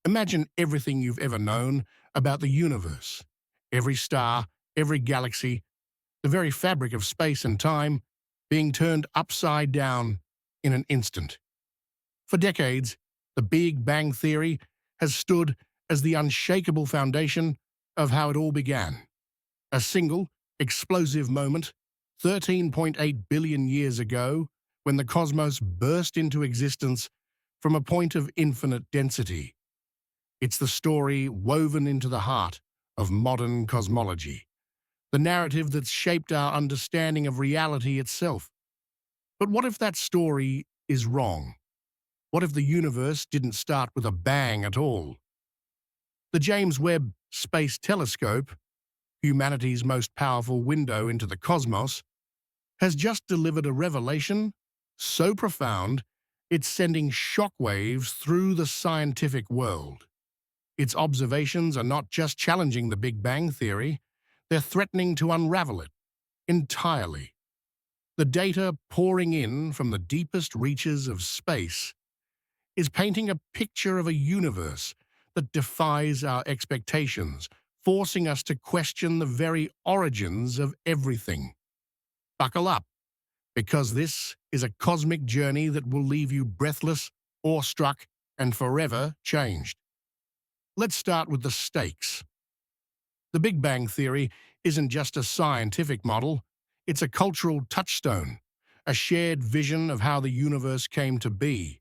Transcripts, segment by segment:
Imagine everything you've ever known about the universe. Every star, every galaxy, the very fabric of space and time being turned upside down in an instant. For decades, the Big Bang Theory has stood as the unshakable foundation of how it all began. A single, explosive moment, 13.8 billion years ago, when the cosmos burst into existence from a point of infinite density. It's the story woven into the heart of modern cosmology, the narrative that's shaped our understanding of reality itself. But what if that story is wrong? What if the universe didn't start with a bang at all? The James Webb Space Telescope, humanity's most powerful window into the cosmos, has just delivered a revelation so profound it's sending shockwaves through the scientific world. Its observations are not just challenging the Big Bang Theory, they're threatening to unravel it entirely. The data pouring in from the deepest reaches of space is painting a picture of a universe that defies our expectations, forcing us to question the very origins of everything. Buckle up, because this is a cosmic journey that will leave you breathless, awestruck, and forever changed. Let's start with the stakes. The Big Bang Theory isn't just a scientific model, it's a cultural touchstone, a shared vision of how the universe came to be.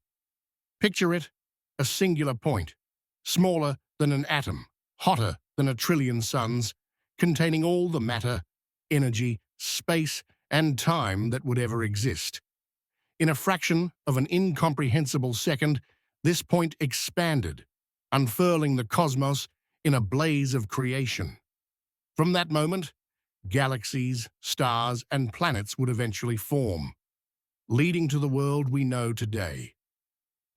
Picture it, a singular point, smaller than an atom, hotter than a trillion suns, containing all the matter, energy, space, and time that would ever exist. In a fraction of an incomprehensible second, this point expanded, unfurling the cosmos in a blaze of creation. From that moment, galaxies, stars, and planets would eventually form, leading to the world we know today.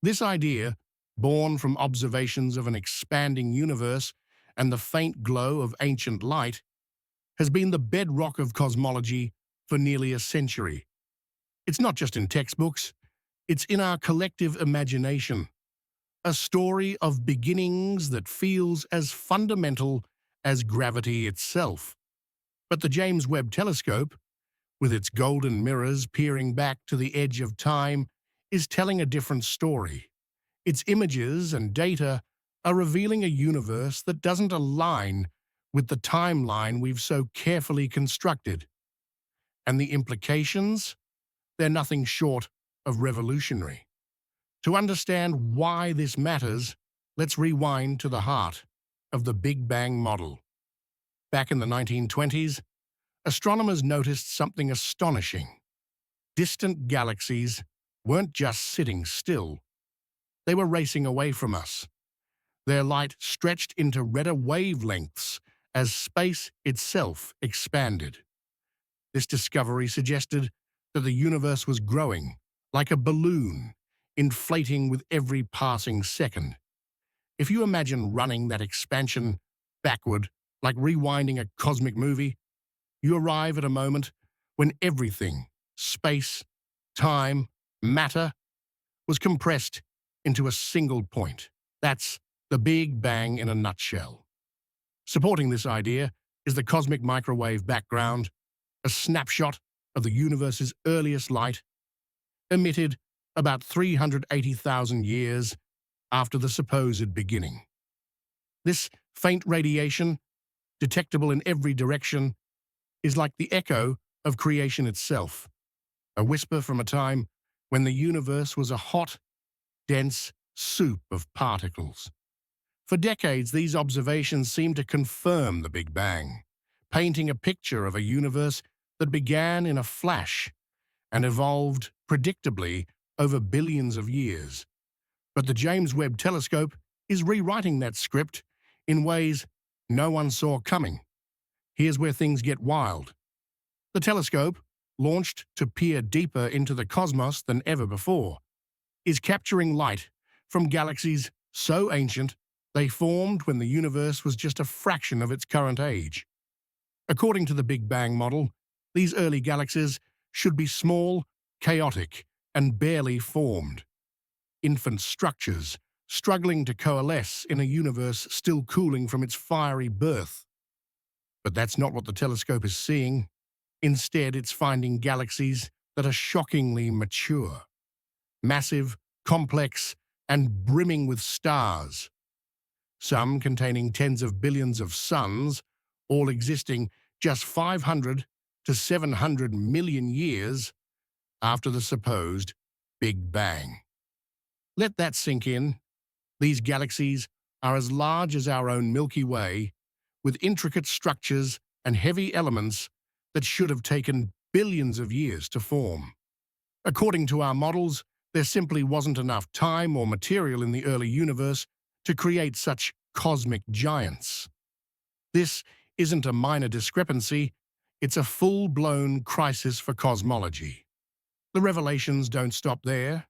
This idea, born from observations of an expanding universe and the faint glow of ancient light, has been the bedrock of cosmology for nearly a century. It's not just in textbooks, it's in our collective imagination, a story of beginnings that feels as fundamental as gravity itself. But the James Webb Telescope, with its golden mirrors peering back to the edge of time, is telling a different story. Its images and data are revealing a universe that doesn't align with the timeline we've so carefully constructed. And the implications? They're nothing short of revolutionary. To understand why this matters, let's rewind to the heart of the Big Bang model. Back in the 1920s, astronomers noticed something astonishing. Distant galaxies weren't just sitting still. They were racing away from us. Their light stretched into redder wavelengths as space itself expanded. This discovery suggested that the universe was growing, like a balloon, inflating with every passing second. If you imagine running that expansion backward, like rewinding a cosmic movie, you arrive at a moment when everything, space, time, matter, was compressed into a single point. That's the Big Bang in a nutshell. Supporting this idea is the cosmic microwave background, a snapshot of the universe's earliest light, emitted about 380,000 years after the supposed beginning. This faint radiation, detectable in every direction, is like the echo of creation itself, a whisper from a time when the universe was a hot, dense soup of particles. For decades, these observations seemed to confirm the Big Bang, painting a picture of a universe that began in a flash and evolved predictably over billions of years. But the James Webb Telescope is rewriting that script in ways no one saw coming. Here's where things get wild. The telescope, launched to peer deeper into the cosmos than ever before, is capturing light from galaxies so ancient they formed when the universe was just a fraction of its current age. According to the Big Bang model, these early galaxies should be small, chaotic, and barely formed. Infant structures struggling to coalesce in a universe still cooling from its fiery birth. But that's not what the telescope is seeing. Instead, it's finding galaxies that are shockingly mature, massive, complex, and brimming with stars, some containing tens of billions of suns, all existing just 500 to 700 million years after the supposed Big Bang. Let that sink in. These galaxies are as large as our own Milky Way, with intricate structures and heavy elements that should have taken billions of years to form. According to our models, there simply wasn't enough time or material in the early universe to create such cosmic giants. This isn't a minor discrepancy, it's a full-blown crisis for cosmology. The revelations don't stop there.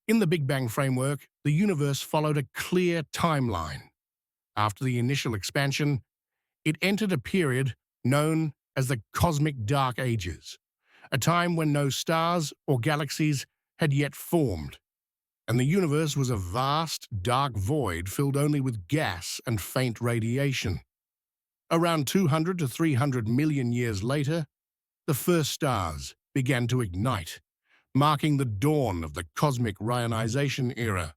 In the Big Bang framework, the universe followed a clear timeline. After the initial expansion, it entered a period known as the Cosmic Dark Ages, a time when no stars or galaxies had yet formed, and the universe was a vast, dark void filled only with gas and faint radiation. Around 200 to 300 million years later, the first stars began to ignite, marking the dawn of the cosmic ionization era,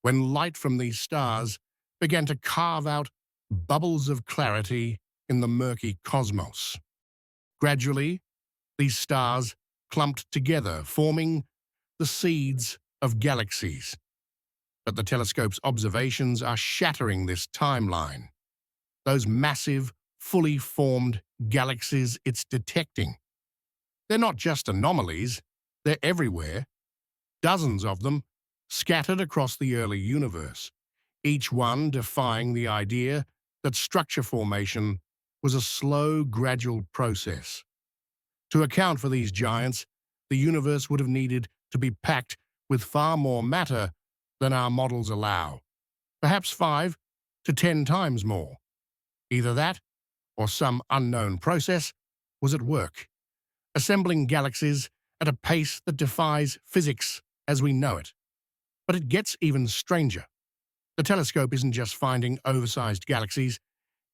when light from these stars began to carve out bubbles of clarity in the murky cosmos. Gradually, these stars clumped together, forming the seeds of galaxies. But the telescope's observations are shattering this timeline. Those massive, fully formed galaxies it's detecting. They're not just anomalies, they're everywhere. Dozens of them, scattered across the early universe, each one defying the idea that structure formation was a slow, gradual process. To account for these giants, the universe would have needed to be packed with far more matter than our models allow, perhaps 5 to 10 times more. Either that, or some unknown process, was at work, assembling galaxies at a pace that defies physics as we know it. But it gets even stranger. The telescope isn't just finding oversized galaxies,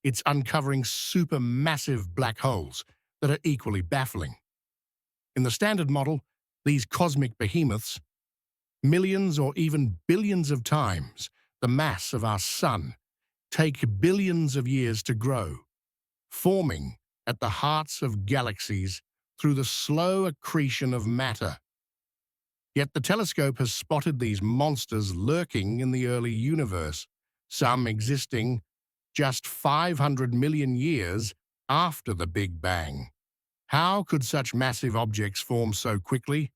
it's uncovering supermassive black holes that are equally baffling. In the standard model, these cosmic behemoths, millions or even billions of times the mass of our Sun, take billions of years to grow, forming at the hearts of galaxies through the slow accretion of matter. Yet the telescope has spotted these monsters lurking in the early universe, some existing just 500 million years after the Big Bang. How could such massive objects form so quickly?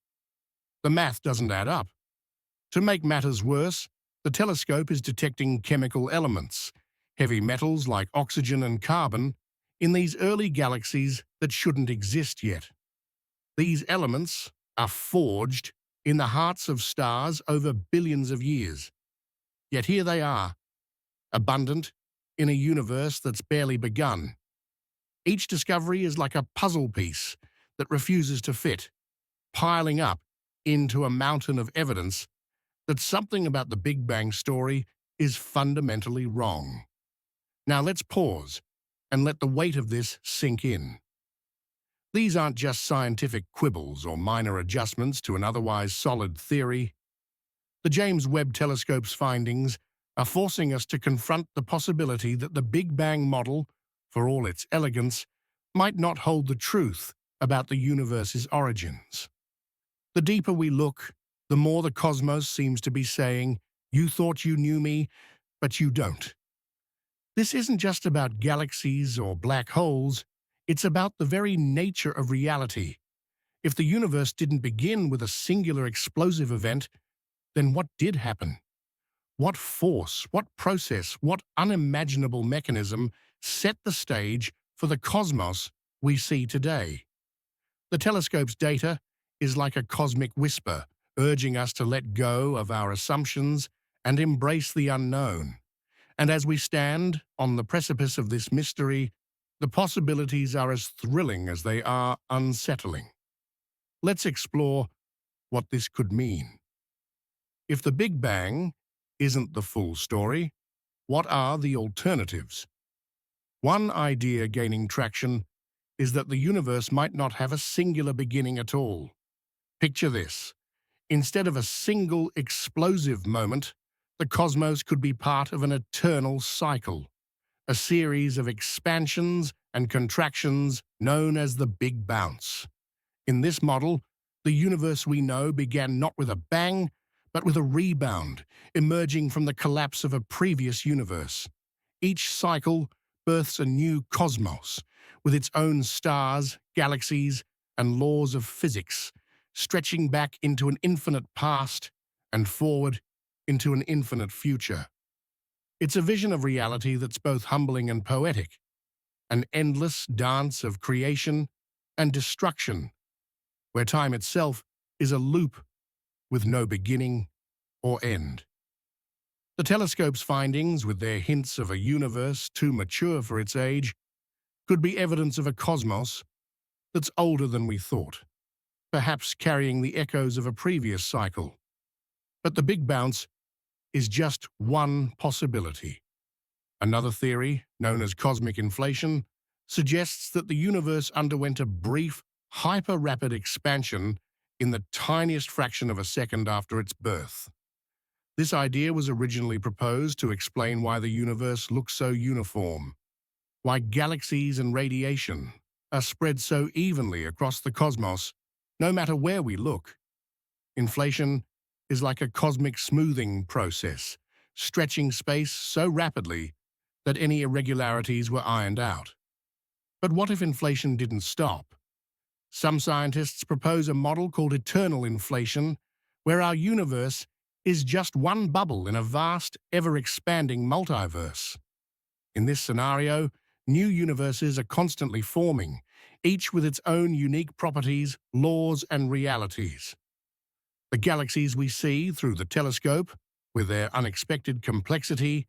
The math doesn't add up. To make matters worse, the telescope is detecting chemical elements, heavy metals like oxygen and carbon, in these early galaxies that shouldn't exist yet. These elements are forged in the hearts of stars over billions of years. Yet here they are, abundant in a universe that's barely begun. Each discovery is like a puzzle piece that refuses to fit, piling up into a mountain of evidence that something about the Big Bang story is fundamentally wrong. Now let's pause and let the weight of this sink in. These aren't just scientific quibbles or minor adjustments to an otherwise solid theory. The James Webb Telescope's findings are forcing us to confront the possibility that the Big Bang model, for all its elegance, might not hold the truth about the universe's origins. The deeper we look, the more the cosmos seems to be saying, "You thought you knew me, but you don't." This isn't just about galaxies or black holes, it's about the very nature of reality. If the universe didn't begin with a singular explosive event, then what did happen? What force, what process, what unimaginable mechanism set the stage for the cosmos we see today? The telescope's data is like a cosmic whisper, urging us to let go of our assumptions and embrace the unknown. And as we stand on the precipice of this mystery, the possibilities are as thrilling as they are unsettling. Let's explore what this could mean. If the Big Bang isn't the full story. What are the alternatives? One idea gaining traction is that the universe might not have a singular beginning at all. Picture this. Instead of a single explosive moment, the cosmos could be part of an eternal cycle, a series of expansions and contractions known as the Big Bounce. In this model, the universe we know began not with a bang, but with a rebound, emerging from the collapse of a previous universe. Each cycle births a new cosmos, with its own stars, galaxies, and laws of physics, stretching back into an infinite past and forward into an infinite future. It's a vision of reality that's both humbling and poetic, an endless dance of creation and destruction, where time itself is a loop with no beginning or end. The telescope's findings, with their hints of a universe too mature for its age, could be evidence of a cosmos that's older than we thought, perhaps carrying the echoes of a previous cycle. But the Big Bounce is just one possibility. Another theory, known as cosmic inflation, suggests that the universe underwent a brief, hyper-rapid expansion in the tiniest fraction of a second after its birth. This idea was originally proposed to explain why the universe looks so uniform, why galaxies and radiation are spread so evenly across the cosmos, no matter where we look. Inflation is like a cosmic smoothing process, stretching space so rapidly that any irregularities were ironed out. But what if inflation didn't stop? Some scientists propose a model called eternal inflation, where our universe is just one bubble in a vast, ever-expanding multiverse. In this scenario, new universes are constantly forming, each with its own unique properties, laws, and realities. The galaxies we see through the telescope, with their unexpected complexity,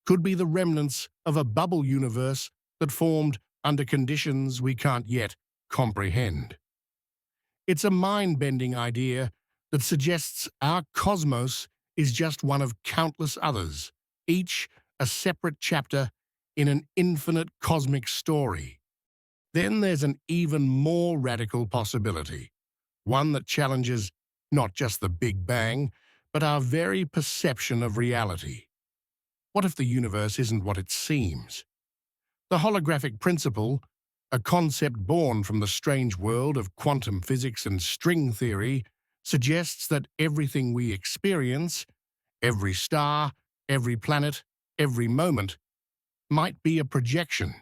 could be the remnants of a bubble universe that formed under conditions we can't yet comprehend. It's a mind-bending idea that suggests our cosmos is just one of countless others, each a separate chapter in an infinite cosmic story. Then there's an even more radical possibility, one that challenges not just the Big Bang, but our very perception of reality. What if the universe isn't what it seems? The holographic principle, a concept born from the strange world of quantum physics and string theory, suggests that everything we experience, every star, every planet, every moment, might be a projection.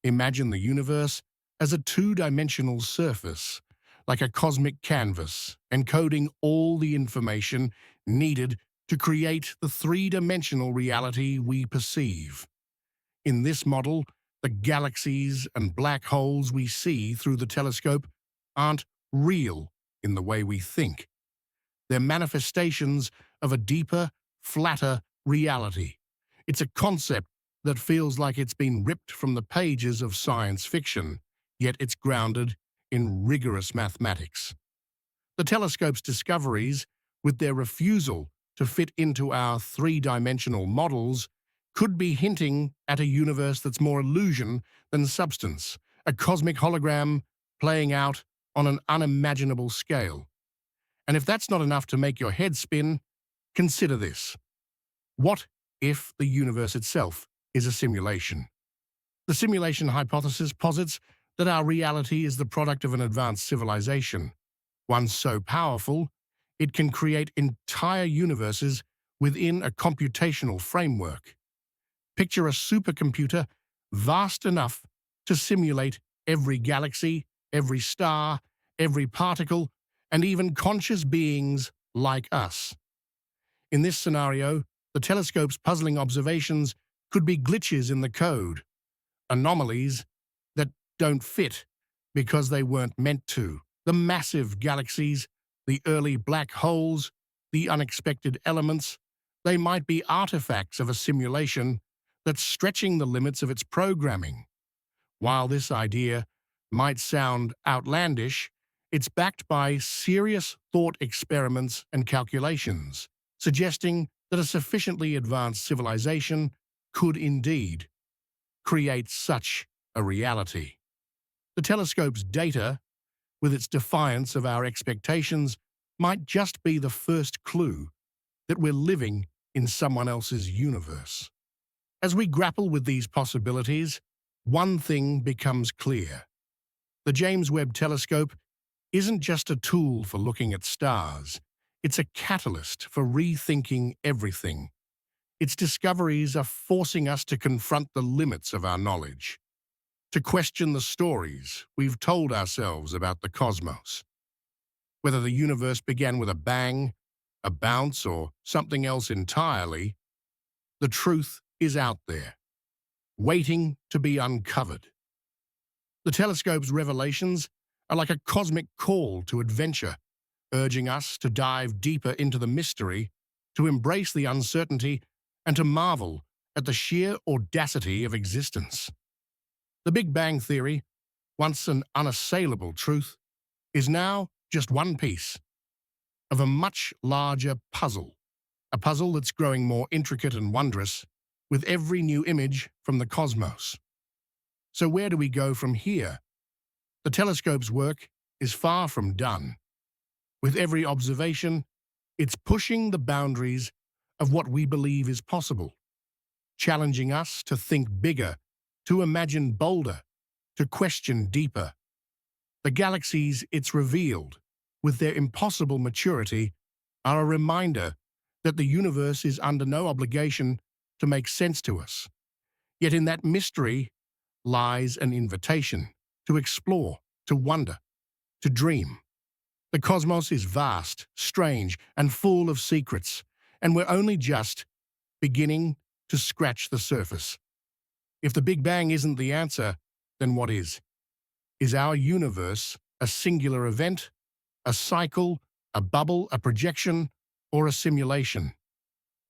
Imagine the universe as a two-dimensional surface, like a cosmic canvas, encoding all the information needed to create the three-dimensional reality we perceive. In this model, the galaxies and black holes we see through the telescope aren't real in the way we think. They're manifestations of a deeper, flatter reality. It's a concept that feels like it's been ripped from the pages of science fiction, yet it's grounded in rigorous mathematics. The telescope's discoveries, with their refusal to fit into our three-dimensional models, could be hinting at a universe that's more illusion than substance, a cosmic hologram playing out on an unimaginable scale. And if that's not enough to make your head spin, consider this. What if the universe itself is a simulation? The simulation hypothesis posits that our reality is the product of an advanced civilization, one so powerful it can create entire universes within a computational framework. Picture a supercomputer vast enough to simulate every galaxy, every star, every particle, and even conscious beings like us. In this scenario, the telescope's puzzling observations could be glitches in the code, anomalies that don't fit because they weren't meant to. The massive galaxies, the early black holes, the unexpected elements, they might be artifacts of a simulation that's stretching the limits of its programming. While this idea might sound outlandish, it's backed by serious thought experiments and calculations, suggesting that a sufficiently advanced civilization could indeed create such a reality. The telescope's data, with its defiance of our expectations, might just be the first clue that we're living in someone else's universe. As we grapple with these possibilities, one thing becomes clear. The James Webb Telescope isn't just a tool for looking at stars. It's a catalyst for rethinking everything. Its discoveries are forcing us to confront the limits of our knowledge, to question the stories we've told ourselves about the cosmos. Whether the universe began with a bang, a bounce, or something else entirely, the truth is out there, waiting to be uncovered. The telescope's revelations are like a cosmic call to adventure, urging us to dive deeper into the mystery, to embrace the uncertainty, and to marvel at the sheer audacity of existence. The Big Bang Theory, once an unassailable truth, is now just one piece of a much larger puzzle, a puzzle that's growing more intricate and wondrous with every new image from the cosmos. So where do we go from here? The telescope's work is far from done. With every observation, it's pushing the boundaries of what we believe is possible, challenging us to think bigger, to imagine bolder, to question deeper. The galaxies it's revealed, with their impossible maturity, are a reminder that the universe is under no obligation to make sense to us. Yet in that mystery lies an invitation to explore, to wonder, to dream. The cosmos is vast, strange, and full of secrets, and we're only just beginning to scratch the surface. If the Big Bang isn't the answer, then what is? Is our universe a singular event, a cycle, a bubble, a projection, or a simulation?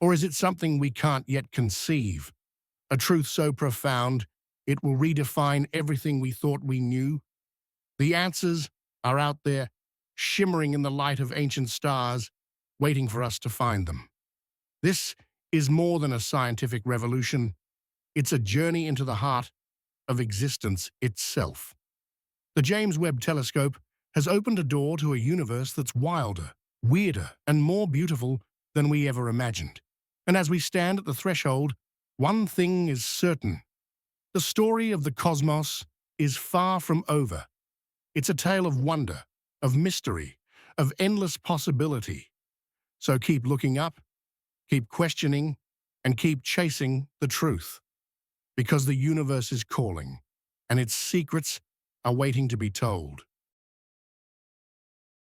Or is it something we can't yet conceive, a truth so profound it will redefine everything we thought we knew? The answers are out there, shimmering in the light of ancient stars, waiting for us to find them. This is more than a scientific revolution. It's a journey into the heart of existence itself. The James Webb Telescope has opened a door to a universe that's wilder, weirder, and more beautiful than we ever imagined. And as we stand at the threshold, one thing is certain. The story of the cosmos is far from over. It's a tale of wonder, of mystery, of endless possibility. So keep looking up, keep questioning, and keep chasing the truth. Because the universe is calling, and its secrets are waiting to be told.